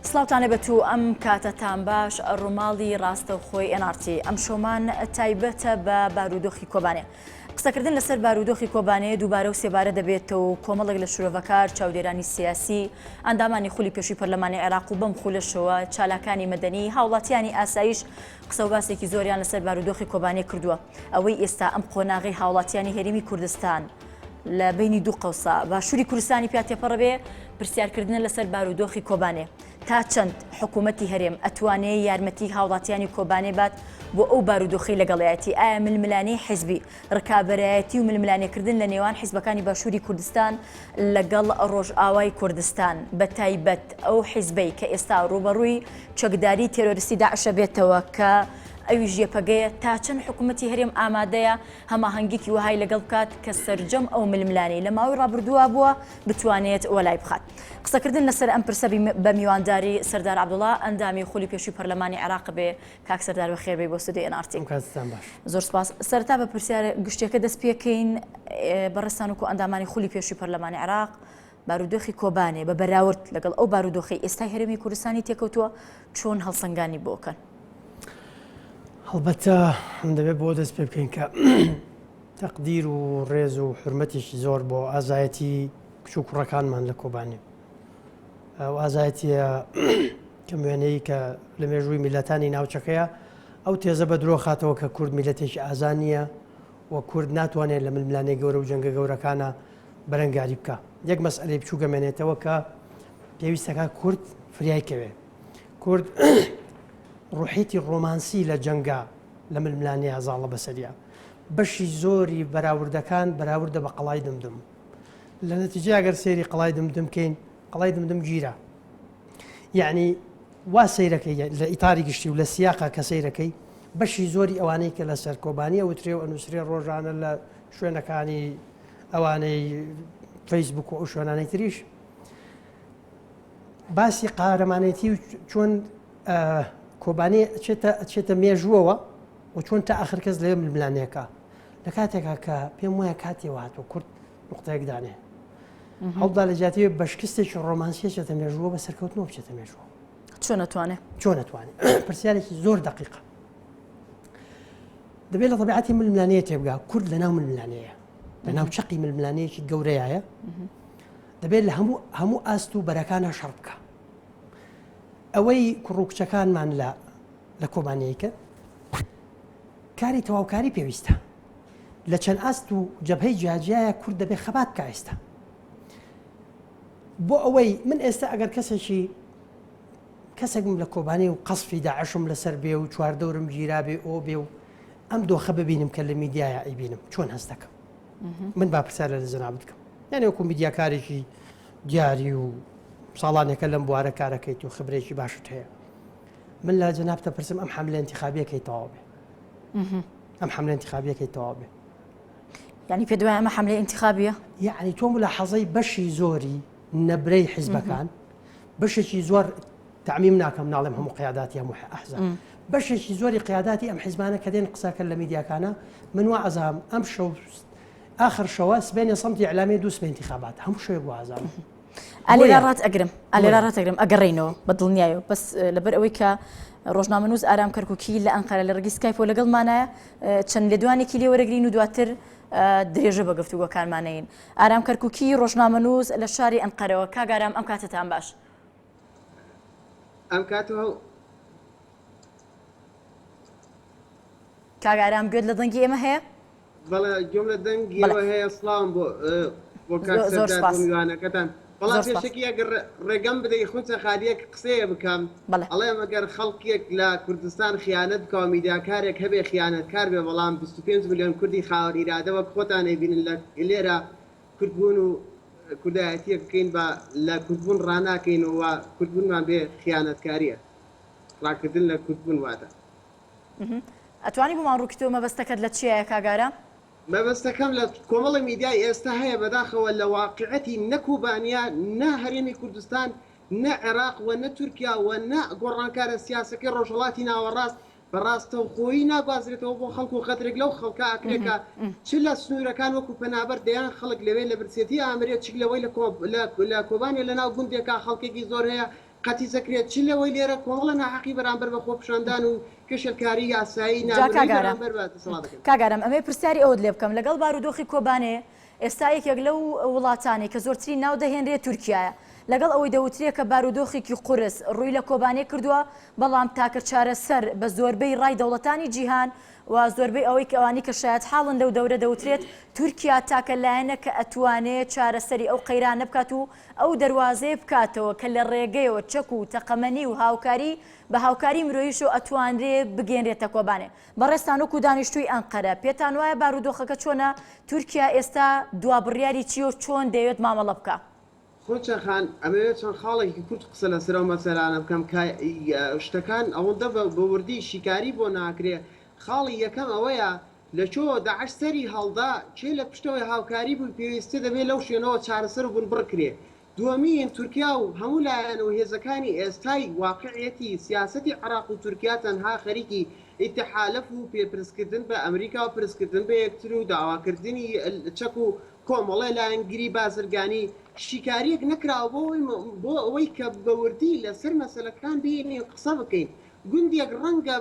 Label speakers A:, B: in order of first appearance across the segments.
A: سڵاوتانە بەتوو ئەم کاتەتان باش ڕووماڵی ڕاستەوخۆی NRT ئەم شۆمان تایبەتە بە بارودۆخی کۆبانێ. قسەکردن لەسەر بارودۆخی کۆبانێ دووبارە و سێبارە دەبێتەوە و کۆمەڵێک لە شورۆڤەکار چاودێرانی سیاسی ئەندامانی خولی پێشووی پەرلەمانی عێراق و بەم خولەشەوە چالاکانی مەدەنی هاوڵاتیانی ئاسایش قسە و باسێکی زۆریان لەسەر بارودۆخی کۆبانێ کردووە. ئەوەی ئێستا ئەم قۆناغی هاوڵاتیانی هەرێمی کوردستان لە بینی دوو قەوسا باشووری کوردستانی پاتێپەڕە بێ پرسیارکردن لەسەر بارودۆخی کۆبانێ تا چەند حکوومەتی هەرێم ئەتوانێت یارمەتی هاوڵاتیانی کۆبانێ بات بۆ ئەو بارودۆخی لەگەڵایەتی ئایا ململانەی حیزبی ڕکابەرایەتی و ململانێکردن لە نێوان حیزبەکانی باشووری کوردستان لەگەڵ ڕۆژئاوای کوردستان بە تایبەت ئەو حیزبەی کە ئێستا ڕوبەڕووی چەکداری تێرۆریستی داعشە بێتەوە کە ئەوی ژێپەگەیە تا چەند حکوومەتی هەرێم ئامادەیە هەماهەنگێکی وهای لەگەڵ بکات کە سەرجەم ئەو ململانەی لە ماوەی ڕابردووە بووە بتوانێت وەلای بخات. قسەکردن لەسەر ئەم پرسە بە میوانداری سەردار عەبدوڵڵا ئەندامی خولی پێشووی پەرلەمانی عێراق بێ. کاک سەردار بەخێر بێ بۆ ستودیۆی NRT. زۆر سپاس. سەرەتا بە پرسیار گشتێکە دەست پێکەین بەڕێستان وەکو ئەندامانی خولی پێشووی پەرلەمانی عێراق بارودۆخی کۆبانێ بە بەراورد لەگەڵ ئەو بارودۆخی ئێستای هەرێمی کوردستانی تێکەوتووە چۆن هەڵسەنگانی بۆکەن؟
B: هەڵبەتە دەبێت بۆ دەست پێ بکەین کە تەقدیر و ڕێز و حرمەتێکی زۆر بۆ ئازایەتی کچ و کوڕەکانمان لە کۆبانێ. ئەو ئازایەتیە کە وێنەی کە لە مێژووی میلەتانی ناوچەکەیە ئەو تێزە بە درۆ خاتەوە کە کورد میلەتێکی ئازانیە و کورد ناتوانێت لە ململانەی گەورە و جەنگە گەورەکانە بەرەنگاری بکە. یەک مەسئلەی بچوو گەمێنێتەوە کە پێویستەکە کورد فریایکەوێ. کورد ڕوحیتی ڕۆمانسی لە جەنگا لە ململانەی هەزاڵە بەسەریە. بەشی زۆری بەراوردەکان بەراوردە بە قەڵای دمدم. لە نەتیجە ئەگەر سێری قەڵای دمدم بکەین قەڵای دمدم گیرە. یعنی وا سەیرەکەی لە ئیتاری گشتی و لە سیاقا کە سەیرەکەی بەشی زۆری ئەوانەی کە لەسەر کۆبانیە وترێ و ئەنووسرێ ڕۆژانە لە شوێنەکانی ئەوانەی فەیسبوک و ئەو شوێنانەی تریش باسی قارەمانێتی و چۆن کۆبانێ ئەچێتە مێژووەوە و چۆن تا ئاخر کەس لێ ململانەیەەکە لە کاتێکا کە پێم وایە کاتێەوە هاتووە کورد نقطەیەکدانێ هەڵدا لە جاتیوێ بە شکستێکی ڕۆمانسیە چێتە مێژووە بە سەرکەوتنەوە بچێتە مێژووە.
A: چۆن نەتوانێت؟
B: چۆن نەتوانێت؟ پرسیارێکی زۆر دقیقە. دەبێت لە طبیعەتی ململانەیە تێبگا. کورد لە ناو ململانەیە لە ناو چەقی ململانەیەکی گەورەیە دەبێت لە هەموو ئاست و بەرەکانە شەڕ بکە. ئەوەی کوڕووکچەکانمان لە کۆبانەیەکە کاری تەواوکاری پێویستە. لە چەند ئاست و جەبهەی جیاجیایە کورد دەبێت خەبات بکە ئێستا. بۆ ئەوەی من ئێستا ئەگەر کەسێکم لە کۆبانەی و قەسفی داعشم لەسەر بێ و چواردەورم گیرا بێ ئەو بێ و ئەم دۆخە ببینم کە لە میدیایە ئەیبینم چۆن هەست دەکەم. من با پرسیارە لە جەناب بکەم. یعنی وەکو میدیاکارێکی دیاری و ساڵانێکە لەم بوارە کارەکەیت و خبرێکی باشت هەیە. من لە جەناب دەپرسم ئەم حەملە ئینتیخابیەکەی تەواو بێ. ئەم حەملە ئینتیخابیەکەی تەواو بێ.
A: یعنی پێ دوای ئەمە حەملە ئینتیخابیە؟
B: یعنی تۆ ملاحەزەی بەشی زۆری نەبرەی حیزبەکان بەشێکی زۆر تعمیم ناکەم ناڵێم هەموو قیاداتی هەموو ئەحزاب بەشێکی زۆری قیاداتی ئەم حیزبانە کە دێن قسەکەن لە میدیاکانە من وا ئەزام ئەم شەو آخر شەوە سبێنێ سەمتی ئیعلامی دوو سبەی ئینتیخابات هەموو شەوێک وا ئەزام.
A: ئالێرا ڕاتەگرم ئەگەڕێینەوە بە دڵنیایەوە بەس لەبەر ئەوەی کە ڕۆژنامەنووس ئارام کەرکووکی لە ئەنقەرە لە ڕێگی سکایپۆ لەگەڵمانایە چەند لێدوانێکی لێ وەرەگرین و دواتر درێژە بە گفتوگۆکارمانەین. ئارام کەرکووکی ڕۆژنامەنووس لە شاری ئەنقەرەوە. کاگارام ئەم کاتتان باش.
C: ئەم کاتەوە
A: کاگارام گوێت لە دەنگی ئێمە هەیە؟
C: بەڵێ گوێم لە دەنگیەوە هەیە. سڵام بۆ کاک میوانەکەتان. بەڵام پێشێکی ئەگەر ڕێگەم بدەی خونچە خالیەک قسەیە بکەم ئەڵێم ئەگەر خەڵکێک لە کوردستان خیانەت بکەوە میدیاکارێک هەبێ خیانەتکار بێ بەڵام 25 ملیۆن کوردی خاوەن ئیرادەوە خۆتان ئەیبینن لێرە کوردبوون و کوردایەتیە بکەین بە لە کوردبوون ڕناکەین و کوردبوونمان بێ خیانەتکاریە ڕاکردن لە کوردبوون واتە.
A: ئەتوانی بۆمان ڕووکتەوە مەبەستەکەت لە چیایە کاگارە؟
C: مەبەستەکەم لە کۆمەڵی میدیای ئێستا هەیە بەداخەوە لە واقعەتی نەکوبانیا نە هەرێمی کوردستان نە عێراق و نە تورکیا و نە گۆڕانکارە سیاسەکەی ڕۆژهەڵاتی ناوەڕاست بەڕاستەوخۆیی ناگوازرێتەوە بۆ خەڵکو و خەترێک لەو خەڵکە ئەکرێکە چ لە سنوورەکان وەکو پەنابەر دەیان خەڵک لەوێ لە برسێتی ئامرێت چ لەوەی لە کۆبانێ لە ناو گوندێکا خەڵکێکی زۆر هەیە قەتی زەکرێت چ لەوەی لێرە کۆمەڵە ناحەقی بەرامبەر بە خۆپشاندان و کێشەکاری یاسایی نامەی بەرامبەر بە دەسەڵات دەکەن.
A: کاگەرم ئەمێ پرسیاری ئەوت لێ بکەم لەگەڵ بارودۆخی کۆبانێ ئێستا یەکێک لەو وڵاتانی کە زۆرترین ناو دەهێنرێت تورکیایە لەگەڵ ئەوەی دەوترێت کە بارودۆخێکی قورس ڕووی لە کۆبانێ کردووە بەڵام تاکە چارەسەر بە زۆربەی ڕای دەوڵەتانی جیهان و زۆربەی ئەوەی کە ئەوانی کە شایەت حاڵن لەو دەورە دەوترێت تورکیا تاکە لایەنە کە ئەتوانێت چارەسەری ئەو قەیرانە بکات و ئەو دەواازەیە بکاتەوە کە لە ڕێگەیەوە چەک و تەقەمەنی و هاوکاری بە هاوکاری مرۆییش و ئەتوانرێ بگەێنرێتە کۆبانێ بەڕێستان وەکو دانیشتووی ئەنقەرە پێتان وایە بارودۆخەکە چۆنە تورکیا ئێستا دوابڕیاری چی و چۆن دەوێت مامەڵە بکە؟
C: خۆچەخان ئەمەوێت چۆن خاڵێکی کورت قسە لەسەرەوە مەسەلانە بکەم شتەکان ئەوەندە بە وردی شیکاری بۆ ناکرێ خاڵی یەکەم ئەوەیە لە چۆ داعش سەری هەڵدا چێ لە پشتەوەی هاوکاری بوو پێویستە دەبێت لەو شوێنەوە چارەسەر بوون بڕکرێ دووەمین تورکیا و هەموو لایەنەوە هێزەکانی ئێستای واقعەتی سیاسەتی عراق و تورکیا تەنها خەریکی ئیتحالف و پێپرسکردن بە ئەمریکا و پرسکردن بە یەکتر و داواکردنی چەک و کۆمەڵی لایەنگیری بازرگانی شیکاریەک نەکراوە بۆ ئەوەی کە بەوردی لەسەر مەسەلەکان بینی قسە بکەین گوندێک ڕەنگە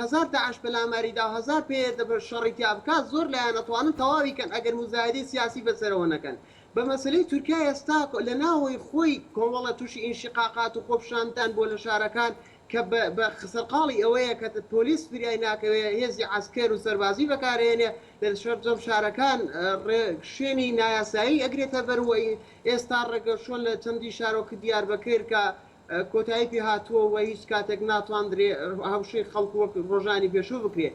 C: هزار داعش بەلاماریدا هزار پێ بە شەڕێکیا بکات زۆر لایەن ئەتوانن تەواویکەن ئەگەر مزایدەی سیاسی بەسەرەوە نەکەن بە مەسلەی تورکیا ئێستا لە ناوەی خۆی کۆمەڵە تووشی ئینشقاقات و خۆپشاندان بۆ لە شارەکان کە بە خسەرقاڵی ئەوەیە کە پۆلیس فریای ناکەوێت هێزی عسکەر و سەربازی بەکارێنێ لە شەرجەم شارەکان شوێنی نایاسایی ئەگرێتە بەروەی ئێستا ڕێگە شۆن لە چەندی شارۆکە دیار بەکرد کە کۆتایی پێ هاتووە و هیچ کاتێک ناتواندرێ هەوشەی خەڵک وەک ڕۆژانی پێشوو بکرێ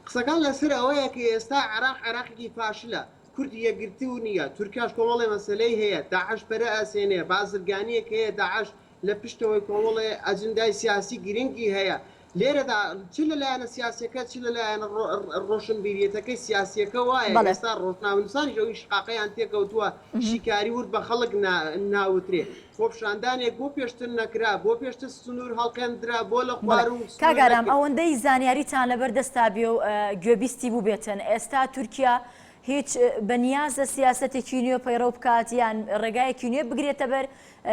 C: قسەکان لەسەر ئەوەیە کە ئێستا عراقی فاشلە کوردی یەکگرتی و نییە تورکیاش کۆمەڵی مەسلەی هەیە داعش بەرە ئەسێنێ بازرگانیەک هەیە داعش لە پشتەوەی کۆمەڵی ئەجندای سیاسی گرنگی هەیە لێرەدا چ لەلایەنە سیاسەکە چ لەلایەن ڕۆشنبیریەتەکەی سیاسیەکە وایە ئێستا ڕۆژنامەنووسانی ئەوی شقاقەیان تێکەوتووە شیکاری ورد بە خەڵک ناوترێ خۆپشاندانێک بۆ پێشتر نەکرا بۆ پێشتر سنوور هەڵقێندرا بۆ لە خوار و
A: کاگارام ئەوەندەی زانیاریتان لەبەر دەستا بێ و گوێبیستی بوو بێتن ئێستا تورکیا هیچ بەنیازە سیاسەتێکی نوێ پەیڕەو بکات یان ڕێگایەکی نوێ بگرێتە بەر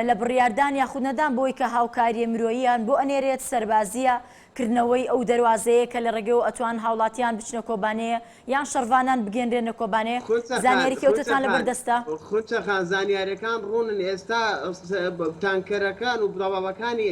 A: لە بڕیاردان یاخودنەدان بۆی کە هاوکاریە مرۆییان بۆ ئەنێرێت سەربازیە کردنەوەی ئەو دەواازەیە کە لە ڕێگەوە ئەتوان هاوڵاتیان بچنە کۆبانەیە یان شەڕوانان بگەێنرێنە کۆبانێ زانیاری کەوتتان لەبەر دەستا
C: خۆچەخان زانیاریەکان ڕوونن ئێستا تانکەرەکان و بڵاوەکانی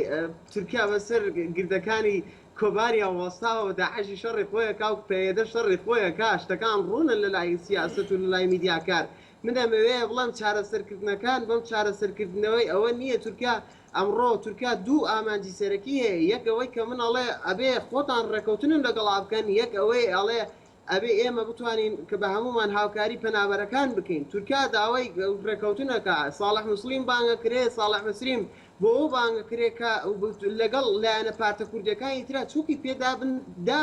C: تورکیا بەسەر گردەکانی کۆبانیا وەستاوە داعشی شەڕی خۆیە کا و پێدە شەڕی خۆیە کا شتەکان ڕوونن لە لای سیاست و لە لای میدیاکار من دەمەوێت بڵام چارەسەرکردنەکان بەم چارەسەرکردنەوەی ئەوە نییە تورکیا ئەمڕۆ تورکیا دوو ئامانجی سەرەکی هەیە یەک ئەوەی کە من ئەڵێ ئەبێ خۆتان ڕێکەوتنن لەگەڵا بکەن یەک ئەوەی ئەڵێ ئەبێ ئێمە بتوانین کە بە هەمومان هاوکاری پەنابەرەکان بکەین تورکیا داوای ڕێکەوتنەکە ساڵح مسلیم بانگە کرێ ساڵح مسلیم بۆ ئەو بانگە کرێکە لەگەڵ لایەنە پارتە کوردەکانی ترا چووکی پێدا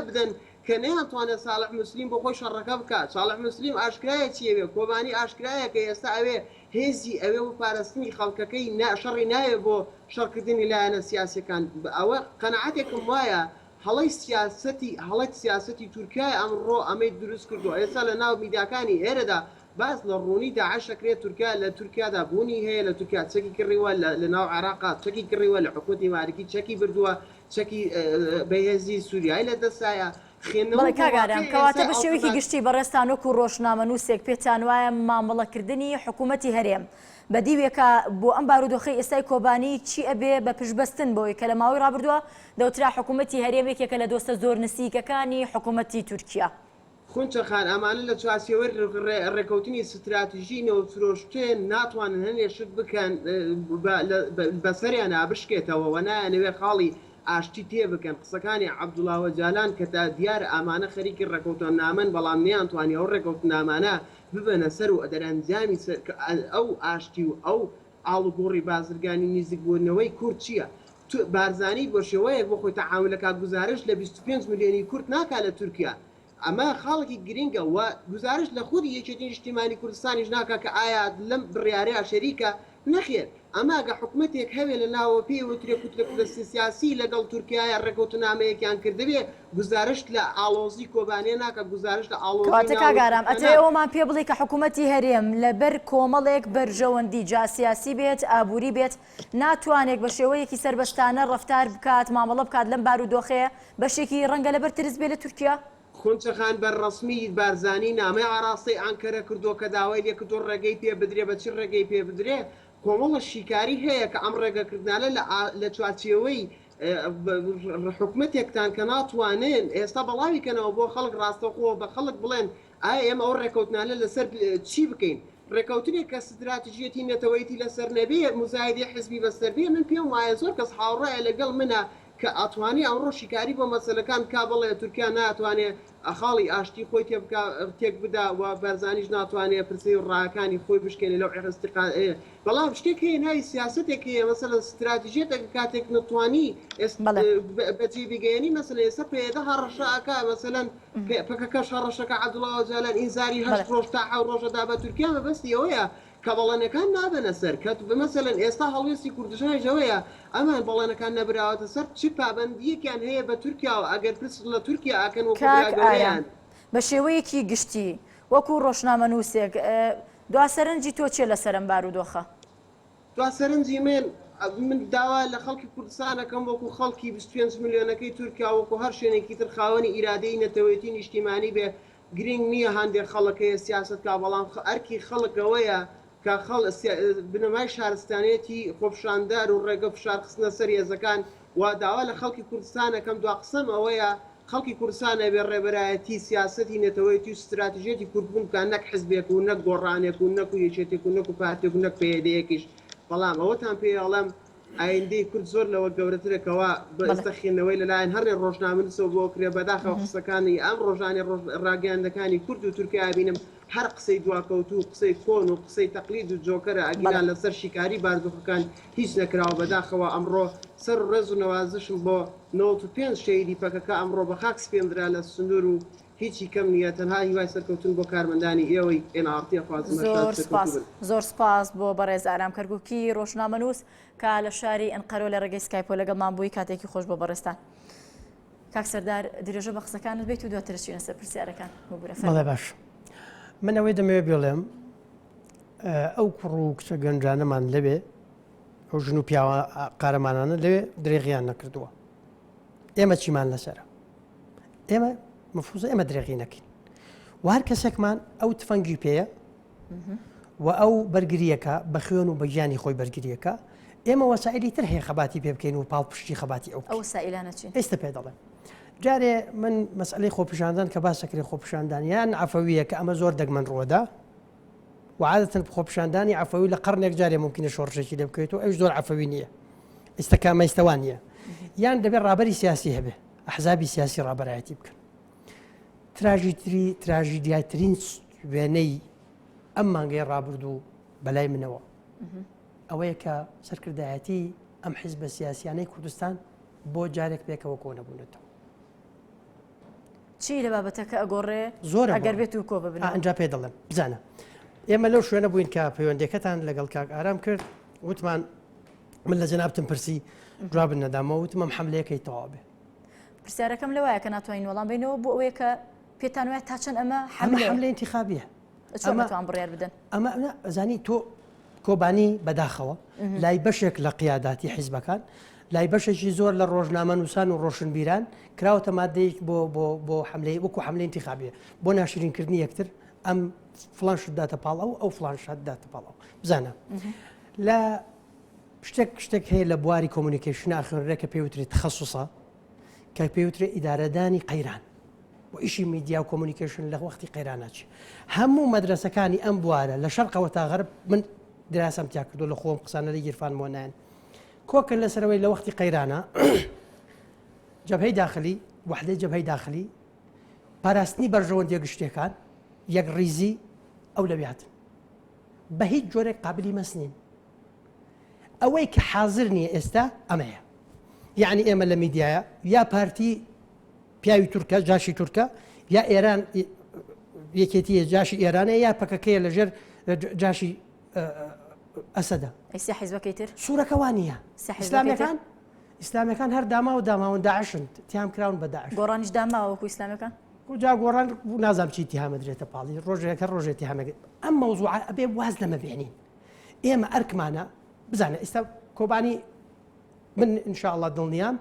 C: بدەن کە نەیانتوانێت ساڵح مسلیم بۆ خۆی شەڕەکە بکات ساڵح مسلیم ئاشکرایە چیەوێ کۆبانی ئاشکرایە کە ئێستا ئەوێ هێزی ئەوێ و پاراستنی خەڵکەکەی شەڕی ناوێ بۆ شەڕکردنی لایەنە سیاسەکان ئەوە قەنەعەتێکم وایە هەڵەت سیاسەتی تورکای ئەمڕۆ ئەمەی دروست کردو ئێستا لە ناو میدیاکانی ئێرەدا باز لە ڕوونی داعشەکرێت تورکیا لە تورکیادا بوونی هەیە لە تورکیا چەکی کڕیوە لە ناو عراقا چەکی کڕیوە لە حکوومەتی مالکی چەکی بردووە چەکی بەهێزی سووریایی لە دەستایە
A: کاگارم کەواتە بە شێوەیەکی گشتی بەڕێستان وەکو ڕۆژنامەنووسێک پێتان وایە مامەڵەکردنی حکوومەتی هەرێم بەدیوێکە بۆ ئەم بارودۆخی ئێستای کۆبانی چی ئەبێ بە پشتبەستن بۆی کە لە ماوەی ڕابردووە دەوترا حکوومەتی هەرێمێکێکە لە دۆستە زۆر نزیکەکانی حکوومەتی تورکیا
C: خونچەخان ئەمانە لە چواسیەوەی ڕێکەوتنی ستراتژی نەوفرۆشتێن ناتوانن هەنێشت بکەن بەسەریان ئابشکێتەوە و نایانەوێ خاڵی ئاشتی تێ بکەن قسەکانی عەبدوڵڵاوە جالان کە تا دیار ئامانە خەریکی ڕێکەوتن نامن بەڵام نەیانتوانی ئەو ڕێکەوتن نامانە ببەنە سەر و ئەدەرەنجامی ئەو ئاشتی و ئەو ئاڵوگۆڕی بازرگانی نزیکبوونەوەی کورد چییە؟ بارزانی بۆ شێوەیەک بۆ خۆی تەعاملەکە گزارش لە 25 ملیۆنی کورد ناکات لە تورکیا ئەمە خاڵێکی گرنگە و گزارش لە خودی یەکێتی نیشتیمانی کوردستانیش ناکە کە ئایا لەم بڕیارەیە شەریکە نەخێر ئەماگە حکوومەتێک هەوێ لە ناوە پێی وترێ کوتلە سیاسی لەگەڵ تورکایە ڕێکەوتنامەیەکیان کردبێ گزارشت لە ئاڵۆزی کۆبانێ ناکە گزارش لە ئاڵۆزی
A: کاگارام ئەتێ ئەومان پێ بڵێ کە حکوومەتی هەرێم لەبەر کۆمەڵێک بەرژەوەندی جاسیاسی بێت ئابووری بێت ناتوانێت بە شێوەیەکی سربەستانە ڕفتار بکات مامەڵە بکات لەم بارودۆخەیە بەشێکی ڕەنگە لەبەر ترس بێت لە تورکیا
C: خونچەخان بەرڕەسمی بارزانی نامەی ئاڕاستی ئەنکەرە کردو کە داوای لێکردۆ ڕێگەی پێ بدرێ بە چ ڕێگەی پێ بدرێ کۆمەڵە شیکاری هەیە کە ئەم ڕێگەکردانە لە چوارچێوەی حکوومەتێکتان کە ناتوانێن ئێستا بەڵاویکەنەوە بۆ خەڵک ڕاستەخۆ بە خەڵک بڵێن ئایا ئێمە ئەو ڕێکەوتنانە لەسەر چی بکەین ڕێکەوتنێک کە استراتیژیەتی نەتەوەیەتی لەسەر نەبێ مزایدی حزبی بەسەر بێ من پێم وایە زۆر کەس هاوڕایە لەگەڵ منە کە ئەتوانی ئەمڕۆ شیکاری بۆ مەسلەکان کا بڵێ تورکیا ناتوانێت ئەخاڵی ئاشتی خۆی تێک بدا و بەرزانیش ناتوانێت پرسی و ڕاکانی خۆی بشکێنێ لەو عێرستقا بەڵام شتێک هەیە ناوی سیاستێک هەیە مەسەلە استراتیژیەتێک کاتێک نتوانی بەجێ بگەێنی مەسلە ئێستا پێدە هەڕەشەکە مەسەلەن پەکەکەش هەڕەشەکە عەبدوڵڵاوە جالان ئینزاری 8 ڕۆژ تا 7 ڕۆژەدا بە تورکیا مەبەستی ئەوەیە کە بەڵێنەکان نابنە سەر کە بمەسەلەن ئێستا هەڵوێستی کوردستانی ژەوەیە ئەمان بەڵێنەکان نەبراوەتە سەر چ پابەندیەکیان هەیە بە تورکیا و ئەگەر پرس لە تورکیا ئاکەن وەکویان
A: بە شێوەیەکی گشتی وەکو ڕۆژنامەنووسێک دواسەرنجی تۆ چێ لە سەرم بارودۆخە
C: دواسەرنجی من داوا لە خەڵکی کوردستانەکەم وەکو خەڵکی 25 میلیۆنەکەی تورکیا وەکو هەر شوێنێکی تر خاوەنی ئیرادەی نەتەوەیەتی نیشتیمانی بێ گرنگ نییە هەندێک خەڵکەیە سیاست کا بەڵام ئەرکی خەڵکەوەیە کە بنەمای شارستانێتی خۆپشاندار و ڕێگە فشارخستنە سەر هێزەکان و داوا لە خەڵکی کوردستانەکەم دوا قسەم ئەوەیە خەڵکی کوردستانە بێ ڕێبەرایەتی سیاسەتی نێتەوەیەتی و استراتیژێتی کورتبوون کە نەک حزبێک و نەک گۆڕانێک و نەک و یەکێتێک و نەک و پارتێک و نەک پێدەیەکیش بەڵام ئەوەتان پێڵەم ئایندەی کورد زۆر لەوە گەورەترێکەوە بەستەخێنەوەی لەلایەن هەرێ ڕۆژنامەنووسەوە بۆ کرێ بەداخەوە قسەکانی ئەم ڕۆژانی ڕاگەاندەکانی کورد و تورکیا بینم هەر قسەی دواکەوت و قسەی کۆن و قسەی تەقلید و جۆکەرە ئەگیران لەسەر شیکاری باردۆخەکان هیچ نەکراوە بەداخەوە ئەمڕۆ سەر ڕێز و نەوازشم بۆ 95 شەیدی پەکەکە ئەمڕۆ بە خاک سپێنرا لە سنوور و هیچی کەم نیە تەنها هیوای سەرکەوتن بۆ کارمەندانی ئێوەی NRT
A: زۆر سپاس بۆ بەڕێز ئارام کەرگووکی ڕۆژنامەنووس کە لە شاری ئەنقەرۆ لە ڕێگەی سکایپۆ لەگەڵمان بووی کاتێکی خۆش بۆ بەڕێستان کاک سەردار درێژە بە قسەکانت بێت و دواتر چینە سەر پرسیارەکان
B: بەڵێ باش من ئەوەی دەمەوێت بێڵێم ئەو کوڕ و کچە گەنجانەمان لەوێ ئەو ژن و پیاوە قارەمانانە لەوێ درێغیان نەکردووە ئێمە چیمان لەسەرە ئێمە مفروضە ئێمە درێغی نەکەین و هەر کەسێکمان ئەو تفەنگی پێیە و ئەو بەرگریەکە بە خوێن و بە ژیانی خۆی بەرگریەکە ئێمە وەسائلی تر هەیە خەباتی پێ بکەین و پاڵپشتی خەباتی ئەو
A: سائلانە چی
B: ئێستا پێ دەڵێن جارێ من مەسئلەی خۆپیشاندان کە باسەکری خۆپیشاندان یان عەفەویە کە ئەمە زۆر دەگمەن ڕۆدا و عادەتەن خۆپیشاندانی عەفەوی لە قەرنێک جارێ ممکنە شۆڕشێکی لێ بکەیت و ئەوش زۆر عەفەوی نییە ئێستا کامەستەوان نییە یان دەبێت ڕابەری سیاسی هەبێ ئەحزابی سیاسی ڕابەرایەتی بکەن تراژیدیاترین وێنەی ئەم مانگەی ڕابردوو بەلای منەوە ئەوەیە کە سەرکردایەتی ئەم حیزبە سیاسیانەی کوردستان بۆ جارێک پێکەوە کۆ نەبوونەتەوە
A: چی لە بابەتەکە ئەگۆڕێ
B: زۆر
A: ئەگەر بێت و کۆ ببن
B: ئەنجا پێ دەڵێم بزانە ئێمە لەو شوێنە بووین کە پەیوەندەکەتان لەگەڵ کاک ئارام کرد وتمان من لە جەنابتم پرسی جواب نەدامەوە وتم ئەم حەملەیەکەی تەواو بێ
A: پرسیارەکەم لەوایە کە ناتوانین وەڵام بینەوە بۆ ئەوەیە کە پێتان وایە تا چەند ئەمە
B: حەملە انتخابیە
A: ئەمەتوان بڕیار بدەن
B: ئەمە زانی تۆ کۆبانی بەداخەوە لای بەشێک لە قیاداتی حیزبەکان لای بەشێکی زۆر لە ڕۆژنامەنووسان و ڕۆشنبیران کراوەتە مادەیەک بۆ حملەی وەکو حملەی انتخابیە بۆ ناشرینکردنی یەکتر ئەم فڵان شتداتە پاڵەوە ئەو فڵان شتداتە پاڵەوە بزانە لە شتێک هەیە لە بواری کۆمونیکیشن ئاخرێکە پێوترێت تخەسوسە کە پێوترێت ئیدارەدانی قەیران و ئیشی میدیا و کۆمونیکیشن لە وەختی قەیراناچی هەموو مەدرسەکانی ئەم بوارە لە شەرقەوە تا غەرب من دراسەم تیا کردو لە خۆم قسانە لە گیرفانمەوە نایەن کۆکن لەسەرەوەی لە وەختی قەیرانە جەبهەی داخلی وحدەی جەبهەی داخلی پاراستنی بەرژەوەندیە گشتەکان یەک ڕیزی ئەو لەوێتن بە هیچ جۆرێک قابلی مەسنین ئەوەی کە حاضر نییە ئێستا ئەمەیە یعنی ئێمە لە میدیایە یا پارتی پیاوی تورکە جاشی تورکە یا ئێران یەکێتیە جاشی ئێرانە یا پەکەکەیە لەژێر جاشی ئەسەدە
A: ئەیسا حیزبەکەی تر
B: سوورەکەوانە ئیسلامیەکان هەر داما و داماون داعشن تیام کراون بە داعش
A: گۆڕانیش داماوەکو ئیسلامیەکان
B: جا گۆڕان نازام چی تیامەدرێتە پاڵی ڕۆژێکە ڕۆژێتی هەمەگەت ئەم مەوزوع ئەبێ واز لەمە بێنین ئێمە ئەرکمانە بزانە ئێستا کۆبانی من ئینشاءڵڵا دڵنیام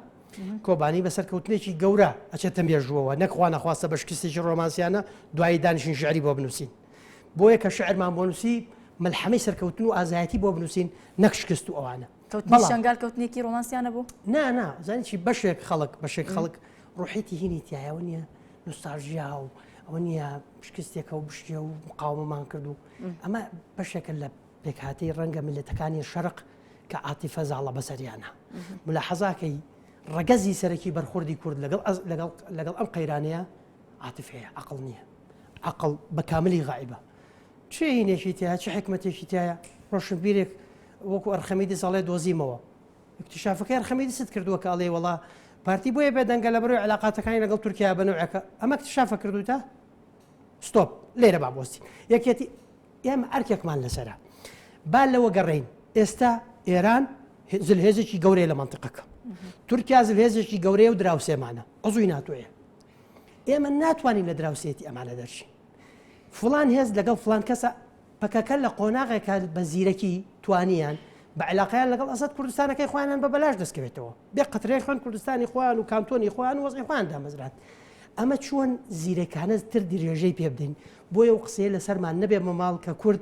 B: کۆبانی بەسەرکەوتنێکی گەورە ئەچێتە مێژووەوە نەخوا نەخواستە بە شکستێکی ڕۆمانسیانە دوایی دانیشین شعری بۆ بنووسین بۆیە کە شعرمان بۆ نووسی ملحەمەی سەرکەوتن و ئازایەتی بۆ بنووسین نەک شکست و ئەوانە
A: شنگال کەوتنێکی ڕۆمانسیانە بوو
B: نا زانی چی بەشێک خەڵک ڕۆحێتی هینی تایەوە نیە نوستالژیا و ئەوە نییە شکستێکە و بشتێ و مقاومەمان کرد و ئەمە بەشێکە لە پێکهاتەی ڕەنگە میلەتەکانی شەرق کە عاتیفە زاڵە بەسەریانە ملاحەزاکەی ڕەگەزی سەرەکی بەرخوردی کورد لەگەڵ ئەم قەیرانەیە عاتیفەیە عەقڵ نییە عەقڵ بە کاملی غایبە چه هینێکی تایە چه حکمەتێکی تایە ڕۆشنبیرێک وەکو ئەرخەمیدی ساڵێ دۆزیمەوە اکتشافەکەی ئەرخەمیدی ست کردووە کە ئەڵێ وەڵا پارتی بۆیە بێدەنگە لە بەرەوەی علاقاتەکانی لەگەڵ تورکیا بەنەوەیەکە ئەمە اکتشافە کردوتە ستۆپ لێرە بابۆستی یەکێتی ئێمە ئەرکێکمان لەسەرە با لەوە گەڕێین ئێستا ئێران زلهێزێکی گەورەیە لە مەنتیقەکە تورکیا زلهێزێکی گەورەیە و دراوسێمانە عزووی ناتۆیە ئێمە ناتوانین لە دراوسێتی ئەمانە دەرچین فڵان هێز لەگەڵ فڵان کەسە پەکەکە لە قۆناغێکە بە زیرەکی توانیان بە علاقیان لەگەڵ ئەسەد کوردستانەکەی خۆیان بە بەلاش دەستکەوێتەوە بێ قەترەی خوێن کوردستانی خۆیان و کانتۆنی خۆیان و وەزعی خۆیان دامەزرات ئەمە چۆن زیرەکانە تر درێژەی پێ بدەین بۆیە و قسەیە لەسەرمان نەبێ مەماڵ کە کورد